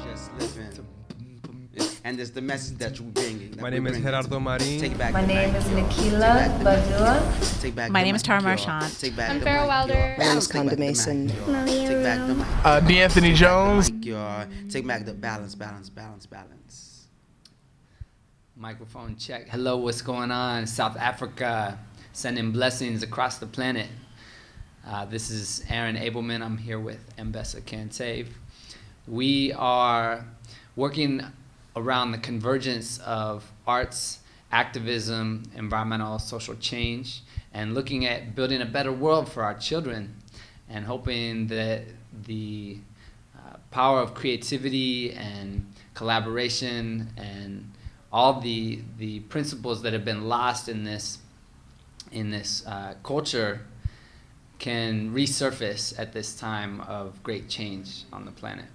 just living. And it's the message that you're bringing. My name is Gerardo Marin. My name is Nikila Badua. My name is Tara Marchant. I'm Farrah Wilder. My name is Conda Mason. D'Anthony Jones. Take back the balance. Microphone check. Hello, what's going on? South Africa, sending blessings across the planet. This is Aaron Abelman. I'm here with Mbesa Kante. We are working around the convergence of arts, activism, environmental, social change, and looking at building a better world for our children, and hoping that the power of creativity and collaboration and all the principles that have been lost in this culture can resurface at this time of great change on the planet.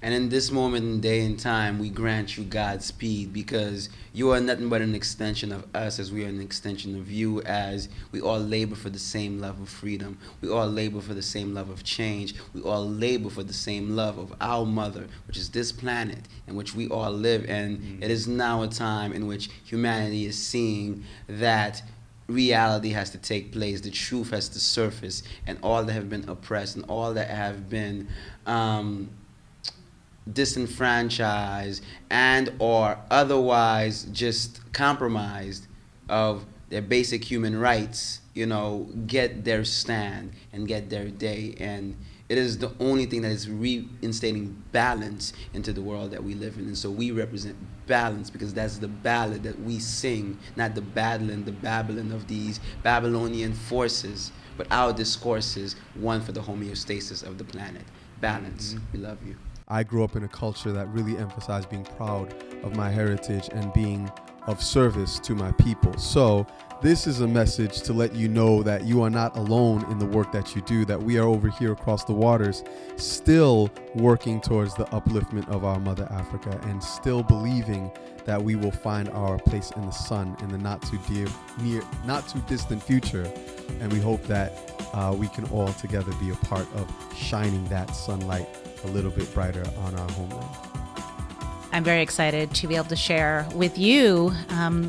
And in this moment in day and time, we grant you Godspeed, because you are nothing but an extension of us, as we are an extension of you, as we all labor for the same love of freedom. We all labor for the same love of change. We all labor for the same love of our mother, which is this planet in which we all live. And it is now a time in which humanity is seeing that reality has to take place, the truth has to surface, and all that have been oppressed and all that have been disenfranchised and or otherwise just compromised of their basic human rights, get their stand and get their day. And it is the only thing that is reinstating balance into the world that we live in. And so we represent balance, because that's the ballad that we sing, not the babbling of these Babylonian forces, but our discourses, one for the homeostasis of the planet. Balance. We love you. I grew up in a culture that really emphasized being proud of my heritage and being of service to my people. So this is a message to let you know that you are not alone in the work that you do, that we are over here across the waters still working towards the upliftment of our Mother Africa, and still believing that we will find our place in the sun in the not too distant future. And we hope that we can all together be a part of shining that sunlight a little bit brighter on our homeland. I'm very excited to be able to share with you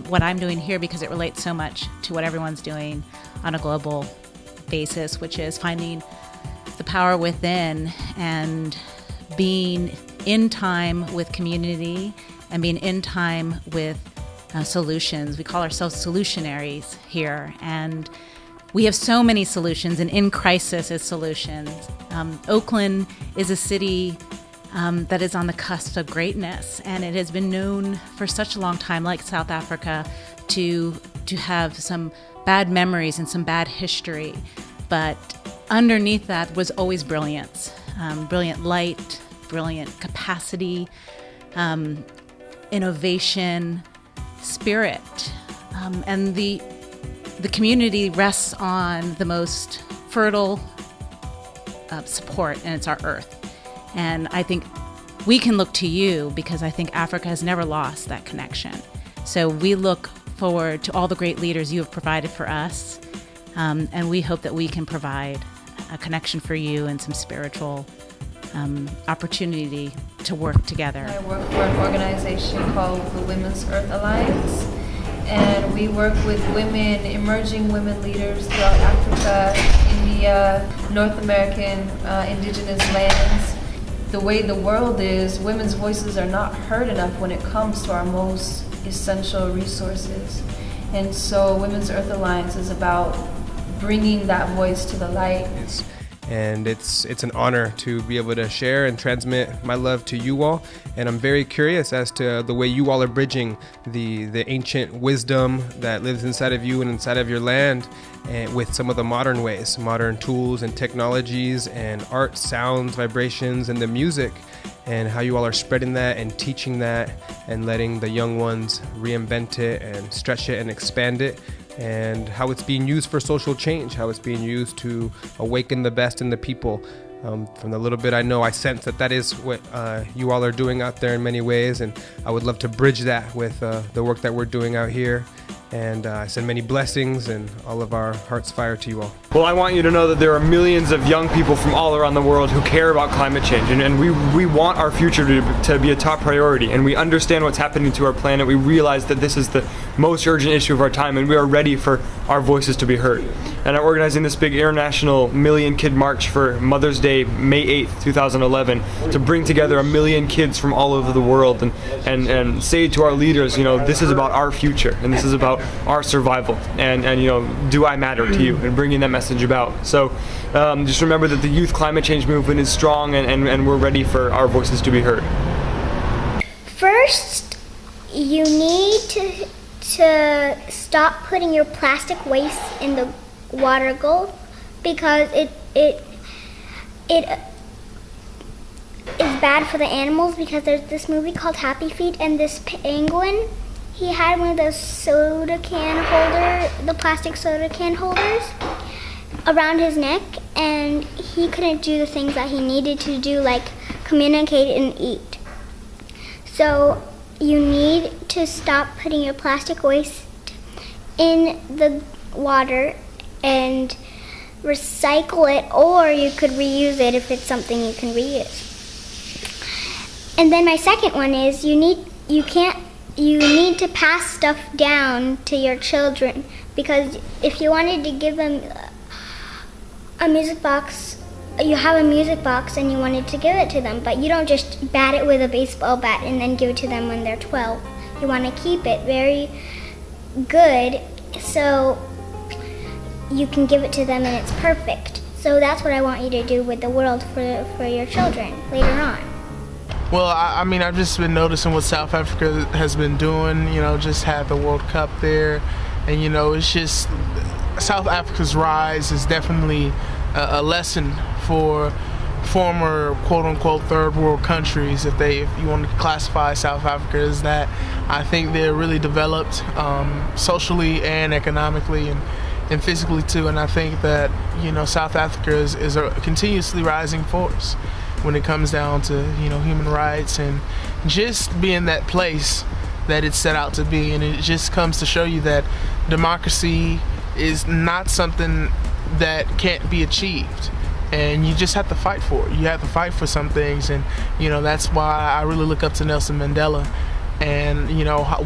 what I'm doing here, because it relates so much to what everyone's doing on a global basis, which is finding the power within and being in time with community and being in time with solutions. We call ourselves solutionaries here, and we have so many solutions, and in crisis is solutions. Oakland is a city that is on the cusp of greatness, and it has been known for such a long time, like South Africa, to have some bad memories and some bad history. But underneath that was always brilliance, brilliant light, brilliant capacity, innovation, spirit, and the community rests on the most fertile support, and it's our earth. And I think we can look to you, because I think Africa has never lost that connection. So we look forward to all the great leaders you have provided for us, and we hope that we can provide a connection for you and some spiritual opportunity to work together. I work for an organization called the Women's Earth Alliance, and we work with women, emerging women leaders throughout Africa, India, North American, indigenous lands. The way the world is, women's voices are not heard enough when it comes to our most essential resources. And so Women's Earth Alliance is about bringing that voice to the light. And it's an honor to be able to share and transmit my love to you all. And I'm very curious as to the way you all are bridging the ancient wisdom that lives inside of you and inside of your land, and with some of the modern ways, modern tools and technologies and art, sounds, vibrations, and the music, and how you all are spreading that and teaching that and letting the young ones reinvent it and stretch it and expand it, and how it's being used for social change, how it's being used to awaken the best in the people. From the little bit I know, I sense that is what you all are doing out there in many ways, and I would love to bridge that with the work that we're doing out here. And I send many blessings and all of our hearts fire to you all. Well, I want you to know that there are millions of young people from all around the world who care about climate change, and we want our future to be a top priority, and we understand what's happening to our planet. We realize that this is the most urgent issue of our time, and we are ready for our voices to be heard. And I'm organizing this big international Million Kid March for Mother's Day, May 8th, 2011, to bring together 1 million kids from all over the world and say to our leaders, this is about our future, and this is about our survival, and do I matter to you, and bringing that message about. So just remember that the youth climate change movement is strong, and we're ready for our voices to be heard. First, you need to stop putting your plastic waste in the water gulf, because it is bad for the animals, because there's this movie called Happy Feet, and this penguin, he had one of those the plastic soda can holders around his neck, and he couldn't do the things that he needed to do, like communicate and eat. So you need to stop putting your plastic waste in the water and recycle it, or you could reuse it if it's something you can reuse. And then my second one is you need to pass stuff down to your children, because if you wanted to give them a music box, you have a music box and you wanted to give it to them, but you don't just bat it with a baseball bat and then give it to them when they're 12. You want to keep it very good so you can give it to them and it's perfect. So that's what I want you to do with the world for your children later on. Well, I mean, I've just been noticing what South Africa has been doing, just had the World Cup there, and it's just South Africa's rise is definitely a lesson for former quote-unquote third world countries, if you want to classify South Africa as that. I think they're really developed socially and economically and physically too, and I think that South Africa is a continuously rising force when it comes down to human rights and just being that place that it's set out to be. And it just comes to show you that democracy is not something that can't be achieved, and you just have to fight for it. You have to fight for some things, and that's why I really look up to Nelson Mandela and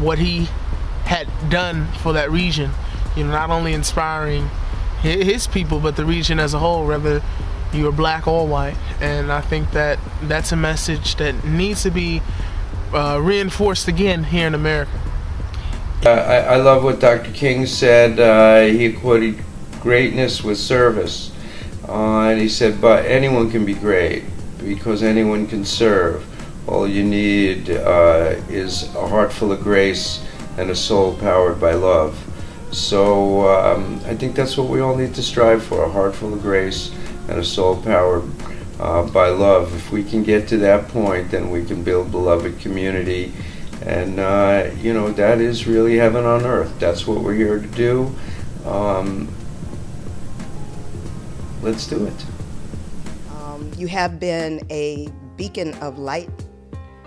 what he had done for that region, not only inspiring his people but the region as a whole, whether you are black or white. And I think that that's a message that needs to be reinforced again here in America. I love what Dr. King said. He equated greatness with service. And he said, but anyone can be great because anyone can serve. All you need is a heart full of grace and a soul powered by love. So I think that's what we all need to strive for, a heart full of grace and a soul powered by love. If we can get to that point, then we can build beloved community. And, that is really heaven on earth. That's what we're here to do. Let's do it. You have been a beacon of light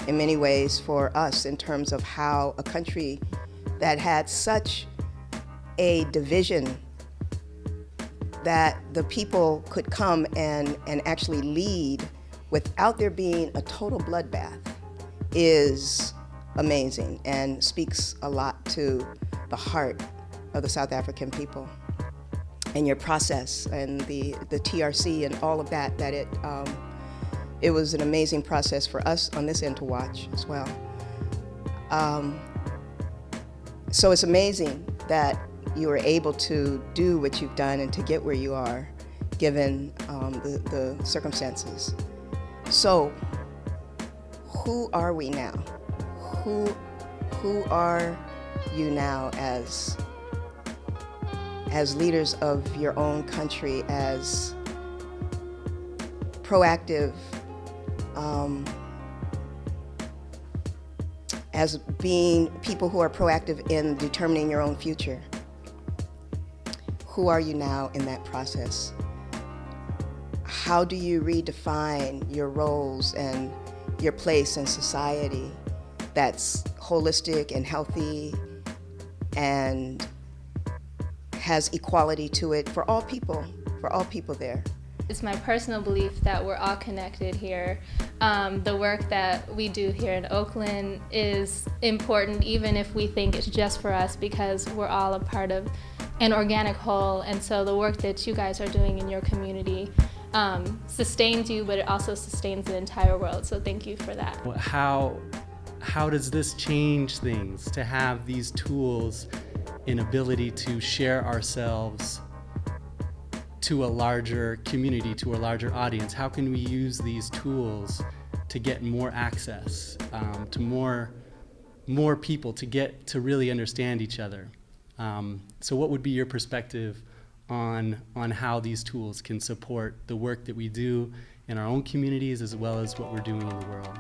in many ways for us in terms of how a country that had such a division that the people could come and actually lead without there being a total bloodbath is amazing and speaks a lot to the heart of the South African people and your process and the TRC and all of that it was an amazing process for us on this end to watch as well. So it's amazing that you were able to do what you've done and to get where you are, given the circumstances. So, who are we now? Who are you now as leaders of your own country, as proactive, as being people who are proactive in determining your own future? Who are you now in that process? How do you redefine your roles and your place in society that's holistic and healthy and has equality to it for all people there. It's my personal belief that we're all connected here. The work that we do here in Oakland is important, even if we think it's just for us, because we're all a part of an organic whole. And so the work that you guys are doing in your community sustains you, but it also sustains the entire world. So thank you for that. How does this change things to have these tools and ability to share ourselves to a larger community, to a larger audience? How can we use these tools to get more access to more people, to get to really understand each other? So what would be your perspective on how these tools can support the work that we do in our own communities as well as what we're doing in the world?